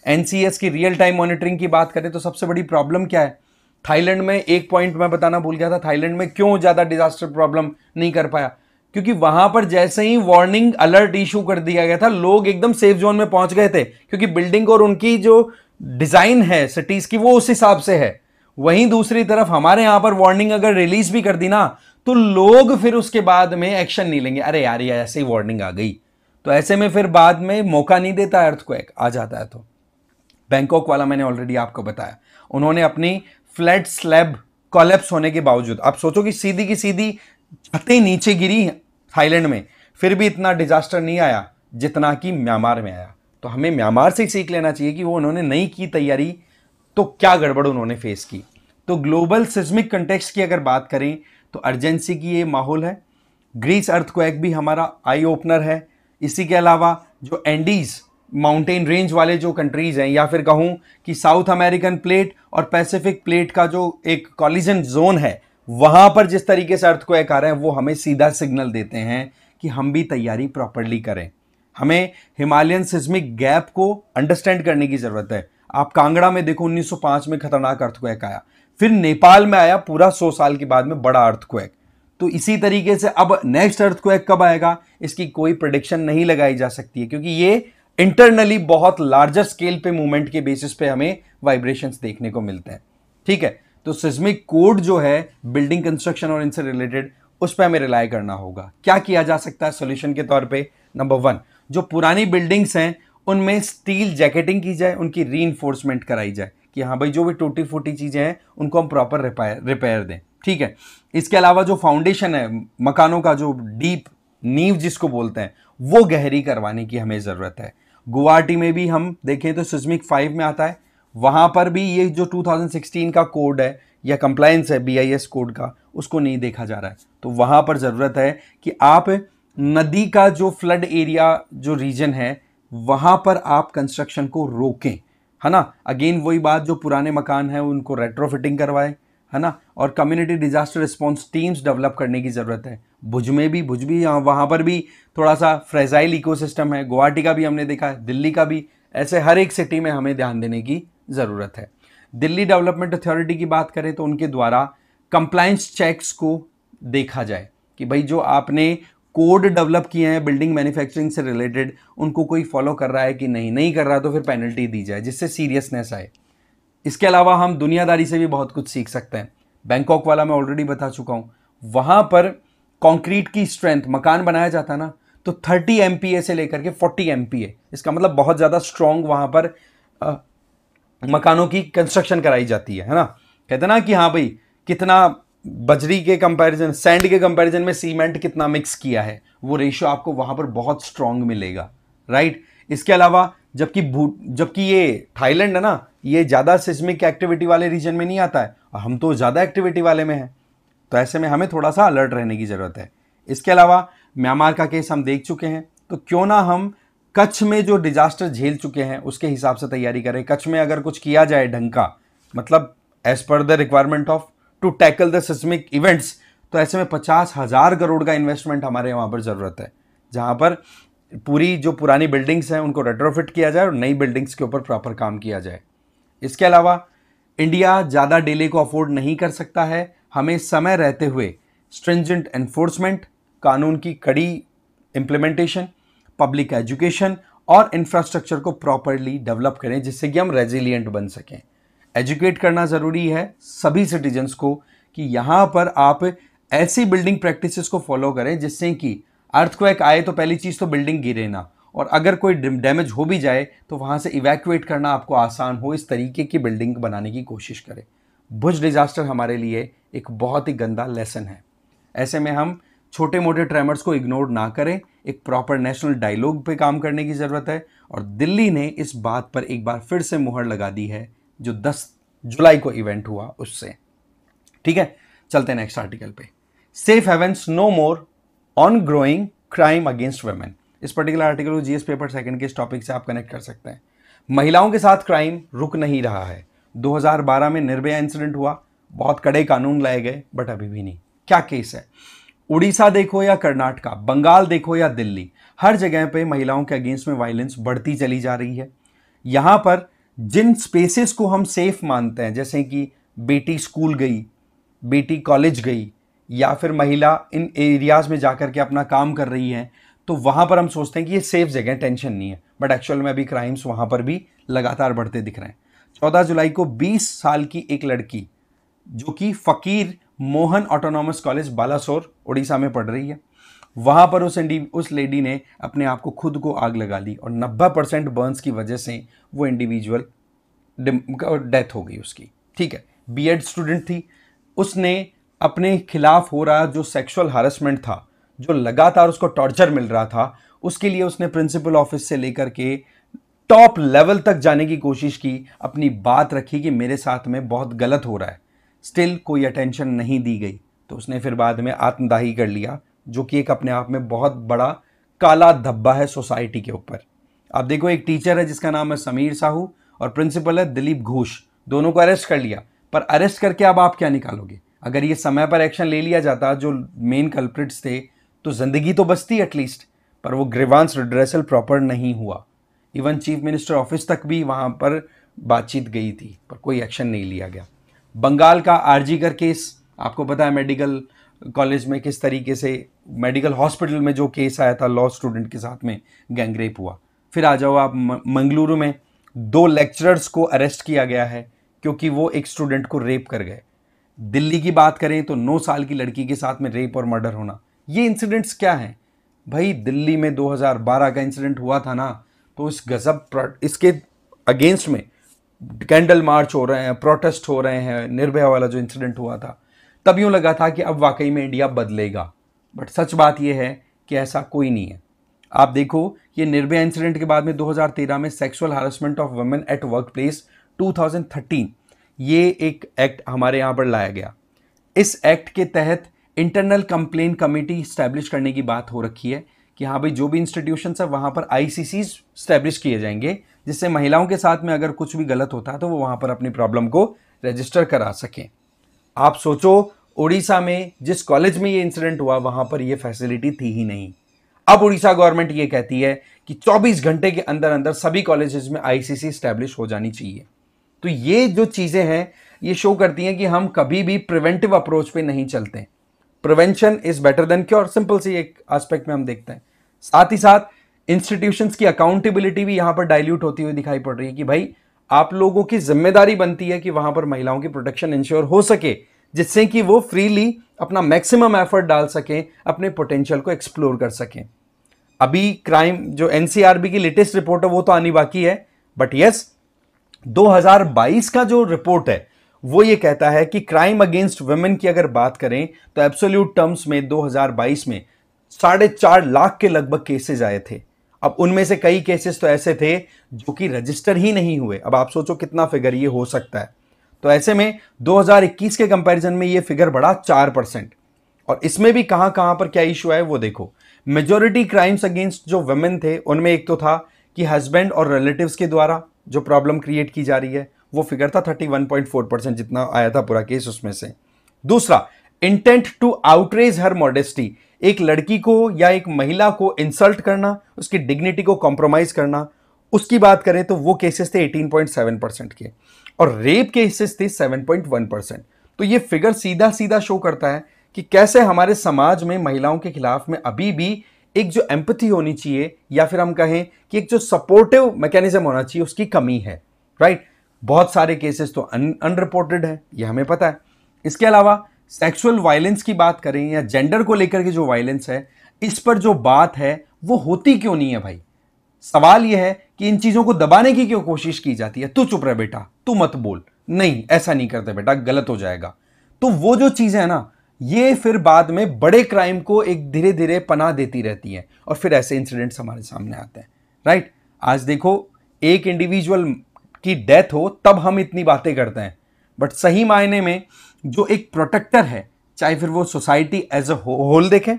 S1: एनसीएस की रियल टाइम मॉनिटरिंग की बात करें तो सबसे बड़ी प्रॉब्लम क्या है, थाईलैंड में एक पॉइंट मैं बताना भूल गया था, थाईलैंड में क्यों ज्यादा डिजास्टर प्रॉब्लम नहीं कर पाया, क्योंकि वहां पर जैसे ही वार्निंग अलर्ट इशू कर दिया गया था, लोग एकदम सेफ जोन में पहुंच गए थे, क्योंकि बिल्डिंग और उनकी जो डिजाइन है सिटीज की वो उस हिसाब से है। वहीं दूसरी तरफ हमारे यहां पर वार्निंग अगर रिलीज भी कर दी ना, तो लोग फिर उसके बाद में एक्शन नहीं लेंगे, अरे यार ये ऐसे ही वार्निंग आ गई, तो ऐसे में फिर बाद में मौका नहीं देता, अर्थक्वेक आ जाता है। तो बैंकॉक वाला मैंने ऑलरेडी आपको बताया, उन्होंने अपनी फ्लैट स्लैब कोलैप्स होने के बावजूद, आप सोचो कि सीधी की सीधी छतें नीचे गिरी थाईलैंड में, फिर भी इतना डिजास्टर नहीं आया जितना कि म्यांमार में आया। तो हमें म्यांमार से सीख लेना चाहिए कि वो उन्होंने नहीं की तैयारी तो क्या गड़बड़ उन्होंने फेस की। तो ग्लोबल सिस्मिक कंटेक्स्ट की अगर बात करें तो अर्जेंसी की ये माहौल है, ग्रीस अर्थक्वेक भी हमारा आई ओपनर है। इसी के अलावा जो एंडीज माउंटेन रेंज वाले जो कंट्रीज हैं, या फिर कहूं कि साउथ अमेरिकन प्लेट और पैसिफिक प्लेट का जो एक कॉलिजन जोन है, वहां पर जिस तरीके से अर्थक्वेक आ रहे हैं वो हमें सीधा सिग्नल देते हैं कि हम भी तैयारी प्रॉपरली करें। हमें हिमालयन सिस्मिक गैप को अंडरस्टैंड करने की जरूरत है। आप कांगड़ा में देखो 1905 में खतरनाक अर्थक्वेक आया, फिर नेपाल में आया पूरा 100 साल के बाद में बड़ा अर्थक्वेक। तो इसी तरीके से अब नेक्स्ट अर्थक्वेक कब आएगा इसकी कोई प्रेडिक्शन नहीं लगाई जा सकती है, क्योंकि ये इंटरनली बहुत लार्जर स्केल पे मूवमेंट के बेसिस पे हमें वाइब्रेशंस देखने को मिलते हैं। ठीक है, तो सिस्मिक कोड जो है बिल्डिंग कंस्ट्रक्शन और इनसे रिलेटेड, उस पर हमें रिलाय करना होगा। क्या किया जा सकता है सोल्यूशन के तौर पे? नंबर 1, जो पुरानी बिल्डिंग्स हैं उनमें स्टील जैकेटिंग की जाए, उनकी रीइंफोर्समेंट कराई जाए कि हाँ भाई जो भी टूटी फूटी चीजें हैं उनको हम प्रॉपर रिपेयर दें। ठीक है, इसके अलावा जो फाउंडेशन है मकानों का, जो डीप नींव जिसको बोलते हैं, वो गहरी करवाने की हमें जरूरत है। गुवाहाटी में भी हम देखें तो सिस्मिक 5 में आता है, वहां पर भी ये जो 2016 का कोड है या कंप्लायंस है BIS कोड का, उसको नहीं देखा जा रहा है। तो वहां पर जरूरत है कि आप नदी का जो फ्लड एरिया जो रीजन है वहां पर आप कंस्ट्रक्शन को रोकें, है ना। अगेन वही बात, जो पुराने मकान है उनको रेट्रोफिटिंग करवाएं, है ना, और community disaster response teams develop करने की जरूरत है। भुज भी वहां पर भी थोड़ा सा फ्रेजाइल इकोसिस्टम है, गुवाहाटी का भी हमने देखा है, दिल्ली का भी, ऐसे हर एक सिटी में हमें ध्यान देने की जरूरत है। दिल्ली डेवलपमेंट अथॉरिटी की बात करें तो उनके द्वारा कंप्लायंस चेक्स को देखा जाए कि भाई जो आपने कोड डेवलप किए हैं बिल्डिंग मैन्युफैक्चरिंग से रिलेटेड, उनको कोई फॉलो कर रहा है कि नहीं कर रहा तो फिर पेनल्टी दी जाए जिससे सीरियसनेस आए। इसके अलावा हम दुनियादारी से भी बहुत कुछ सीख सकते हैं। बैंकॉक वाला मैं ऑलरेडी बता चुका हूं, वहां पर कंक्रीट की स्ट्रेंथ, मकान बनाया जाता ना तो 30 MPa से लेकर के 40 MPa, इसका मतलब बहुत ज्यादा स्ट्रांग वहां पर मकानों की कंस्ट्रक्शन कराई जाती है ना। कहते ना कि हाँ भाई कितना बजरी के कंपैरिजन, सैंड के कंपैरिजन में सीमेंट कितना मिक्स किया है, वो रेशियो आपको वहां पर बहुत स्ट्रांग मिलेगा, राइट। इसके अलावा जबकि ये थाईलैंड है ना, ये ज्यादा सिस्मिक एक्टिविटी वाले रीजन में नहीं आता है और हम तो ज्यादा एक्टिविटी वाले में हैं, तो ऐसे में हमें थोड़ा सा अलर्ट रहने की जरूरत है। इसके अलावा म्यांमार का केस हम देख चुके हैं, तो क्यों ना हम कच्छ में जो डिजास्टर झेल चुके हैं उसके हिसाब से तैयारी करें। कच्छ में अगर कुछ किया जाए ढंग का, मतलब as per the requirement of to tackle the seismic events, तो ऐसे में 50,000 करोड़ का इन्वेस्टमेंट हमारे वहां पर जरूरत है, जहां पर पूरी जो पुरानी बिल्डिंग्स हैं उनको रेट्रोफिट किया जाए और नई बिल्डिंग्स के ऊपर प्रॉपर काम किया जाए। इसके अलावा इंडिया ज़्यादा डिले को अफोर्ड नहीं कर सकता है, हमें समय रहते हुए स्ट्रिंजेंट एनफोर्समेंट, कानून की कड़ी इंप्लीमेंटेशन, पब्लिक एजुकेशन और इंफ्रास्ट्रक्चर को प्रॉपरली डेवलप करें जिससे कि हम रेजिलिएंट बन सकें। एजुकेट करना ज़रूरी है सभी सिटीजन्स को कि यहाँ पर आप ऐसी बिल्डिंग प्रैक्टिसेस को फॉलो करें जिससे कि अर्थक्वेक आए तो पहली चीज़ तो बिल्डिंग गिरे ना, और अगर कोई डैमेज हो भी जाए तो वहाँ से इवैक्यूएट करना आपको आसान हो, इस तरीके की बिल्डिंग बनाने की कोशिश करें। भुज डिजास्टर हमारे लिए एक बहुत ही गंदा लेसन है। ऐसे में हम छोटे मोटे ट्रेमर्स को इग्नोर ना करें, एक प्रॉपर नेशनल डायलॉग पे काम करने की ज़रूरत है। और दिल्ली ने इस बात पर एक बार फिर से मुहर लगा दी है जो 10 जुलाई को इवेंट हुआ उससे। ठीक है, चलते हैं नेक्स्ट आर्टिकल पे। Safe havens no more on growing crime against women. इस पर्टिकुलर आर्टिकल को जीएस पेपर सेकंड के इस टॉपिक से आप कनेक्ट कर सकते हैं। महिलाओं के साथ क्राइम रुक नहीं रहा है। 2012 में निर्भया इंसिडेंट हुआ, बहुत कड़े कानून लाए गए, बट अभी भी नहीं। क्या केस है? उड़ीसा देखो या कर्नाटका, बंगाल देखो या दिल्ली, हर जगह पे महिलाओं के अगेंस्ट में वायलेंस बढ़ती चली जा रही है। यहां पर जिन स्पेसेस को हम सेफ मानते हैं, जैसे कि बेटी स्कूल गई, बेटी कॉलेज गई, या फिर महिला इन एरियाज में जाकर के अपना काम कर रही है, तो वहां पर हम सोचते हैं कि ये सेफ जगह है, टेंशन नहीं है, बट एक्चुअल में अभी क्राइम्स वहां पर भी लगातार बढ़ते दिख रहे हैं। 14 जुलाई को 20 साल की एक लड़की जो कि फकीर मोहन ऑटोनॉमस कॉलेज बालासोर उड़ीसा में पढ़ रही है, वहां पर उस लेडी ने अपने आप को खुद को आग लगा ली और 90% बर्न्स की वजह से वो इंडिविजुअल डेथ हो गई उसकी। ठीक है, बीएड स्टूडेंट थी, उसने अपने खिलाफ हो रहा जो सेक्सुअल हैरेसमेंट था, जो लगातार उसको टॉर्चर मिल रहा था, उसके लिए उसने प्रिंसिपल ऑफिस से लेकर के टॉप लेवल तक जाने की कोशिश की, अपनी बात रखी कि मेरे साथ में बहुत गलत हो रहा है। स्टिल कोई अटेंशन नहीं दी गई, तो उसने फिर बाद में आत्मदाही कर लिया, जो कि एक अपने आप में बहुत बड़ा काला धब्बा है सोसाइटी के ऊपर। आप देखो, एक टीचर है जिसका नाम है समीर साहू और प्रिंसिपल है दिलीप घोष, दोनों को अरेस्ट कर लिया, पर अरेस्ट करके अब आप क्या निकालोगे? अगर ये समय पर एक्शन ले लिया जाता जो मेन कल्प्रिट्स थे, तो जिंदगी तो बचती एटलीस्ट, पर वो ग्रीवांस रिड्रेसल प्रॉपर नहीं हुआ। इवन चीफ मिनिस्टर ऑफिस तक भी वहां पर बातचीत गई थी, पर कोई एक्शन नहीं लिया गया। बंगाल का आरजीकर केस आपको पता है, मेडिकल कॉलेज में किस तरीके से, मेडिकल हॉस्पिटल में जो केस आया था लॉ स्टूडेंट के साथ में गैंगरेप हुआ। फिर आ जाओ आप मंगलुरु में 2 लेक्चरर्स को अरेस्ट किया गया है क्योंकि वो एक स्टूडेंट को रेप कर गए। दिल्ली की बात करें तो 9 साल की लड़की के साथ में रेप और मर्डर होना, ये इंसिडेंट्स क्या हैं भाई? दिल्ली में 2012 का इंसिडेंट हुआ था ना, तो इस गजब इसके अगेंस्ट में कैंडल मार्च हो रहे हैं, प्रोटेस्ट हो रहे हैं, निर्भया वाला जो इंसिडेंट हुआ था, तब यूं लगा था कि अब वाकई में इंडिया बदलेगा, बट सच बात यह है कि ऐसा कोई नहीं है। आप देखो, ये निर्भया इंसिडेंट के बाद में 2013 में sexual harassment of women at work place 2013 ये एक एक्ट हमारे यहाँ पर लाया गया। इस एक्ट के तहत इंटरनल कंप्लेंट कमेटी स्टैब्लिश करने की बात हो रखी है कि हाँ भाई, जो भी इंस्टीट्यूशंस है वहाँ पर आईसीसी स्टैब्लिश किए जाएंगे, जिससे महिलाओं के साथ में अगर कुछ भी गलत होता है तो वो वहाँ पर अपनी प्रॉब्लम को रजिस्टर करा सकें। आप सोचो, उड़ीसा में जिस कॉलेज में ये इंसिडेंट हुआ वहाँ पर ये फैसिलिटी थी ही नहीं। अब उड़ीसा गवर्नमेंट ये कहती है कि 24 घंटे के अंदर अंदर सभी कॉलेजेस में आईसीसी स्टैब्लिश हो जानी चाहिए। तो ये जो चीज़ें हैं ये शो करती हैं कि हम कभी भी प्रिवेंटिव अप्रोच पे नहीं चलते। Prevention is better than cure, simple सी एक एस्पेक्ट में हम देखते हैं। साथ ही साथ इंस्टीट्यूशंस की अकाउंटेबिलिटी भी यहां पर डाइल्यूट होती हुई दिखाई पड़ रही है कि भाई, आप लोगों की जिम्मेदारी बनती है कि वहां पर महिलाओं की प्रोटेक्शन इंश्योर हो सके, जिससे कि वो फ्रीली अपना मैक्सिमम एफर्ट डाल सकें, अपने पोटेंशियल को एक्सप्लोर कर सकें। अभी क्राइम जो एनसीआरबी की लेटेस्ट रिपोर्ट है वो तो आनी बाकी है, बट यस, 2022 का जो रिपोर्ट है वो ये कहता है कि क्राइम अगेंस्ट वुमेन की अगर बात करें तो एब्सोल्यूट टर्म्स में 2022 में 4.5 लाख के लगभग केसेस आए थे। अब उनमें से कई केसेस तो ऐसे थे जो कि रजिस्टर ही नहीं हुए। अब आप सोचो कितना फिगर ये हो सकता है। तो ऐसे में 2021 के कंपैरिजन में ये फिगर बढ़ा 4%। और इसमें भी कहां कहां पर क्या इशू है वो देखो। मेजॉरिटी क्राइम्स अगेंस्ट जो वुमेन थे उनमें एक तो था कि हस्बैंड और रिलेटिव्स के द्वारा जो प्रॉब्लम क्रिएट की जा रही है, वो फिगर था 31.4% जितना आया था पूरा केस उसमें से। दूसरा, intent to outrage her modesty, एक लड़की को या एक महिला को इंसल्ट करना, उसकी डिग्निटी को कॉम्प्रोमाइज करना, उसकी बात करें तो वो केसेस थे 18.7% के, और रेप केसेस थे 7.1%। तो ये फिगर सीधा सीधा शो करता है कि कैसे हमारे समाज में महिलाओं के खिलाफ में अभी भी एक जो एम्पैथी होनी चाहिए, या फिर हम कहें कि एक जो सपोर्टिव मैकेनिज्म होना चाहिए, उसकी कमी है। राइट? बहुत सारे केसेस तो अनरिपोर्टेड है, ये हमें पता है। इसके अलावा सेक्सुअल वायलेंस की बात करें या जेंडर को लेकर के जो वायलेंस है, इस पर जो बात है वो होती क्यों नहीं है भाई? सवाल यह है कि इन चीजों को दबाने की क्यों कोशिश की जाती है? तू चुप रहे बेटा, तू मत बोल, नहीं ऐसा नहीं करते बेटा, गलत हो जाएगा। तो वो जो चीजें है ना, ये फिर बाद में बड़े क्राइम को एक धीरे धीरे पनाह देती रहती हैं, और फिर ऐसे इंसिडेंट्स हमारे सामने आते हैं। राइट? आज देखो, एक इंडिविजुअल की डेथ हो तब हम इतनी बातें करते हैं, बट सही मायने में जो एक प्रोटेक्टर है, चाहे फिर वो सोसाइटी एज अ होल देखें,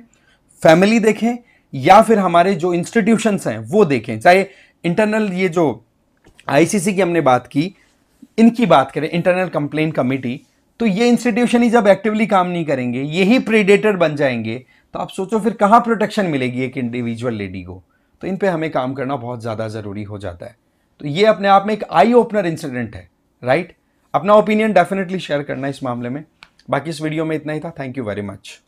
S1: फैमिली देखें, या फिर हमारे जो इंस्टीट्यूशंस हैं वो देखें, चाहे इंटरनल ये जो आईसीसी की हमने बात की, इनकी बात करें, इंटरनल कंप्लेंट कमेटी, तो ये इंस्टीट्यूशन ही जब एक्टिवली काम नहीं करेंगे, यही प्रेडेटर बन जाएंगे, तो आप सोचो फिर कहां प्रोटेक्शन मिलेगी एक इंडिविजुअल लेडी को। तो इन पे हमें काम करना बहुत ज्यादा जरूरी हो जाता है। तो ये अपने आप में एक आई ओपनर इंसिडेंट है, राइट। अपना ओपिनियन डेफिनेटली शेयर करना इस मामले में। बाकी इस वीडियो में इतना ही था। Thank you very much.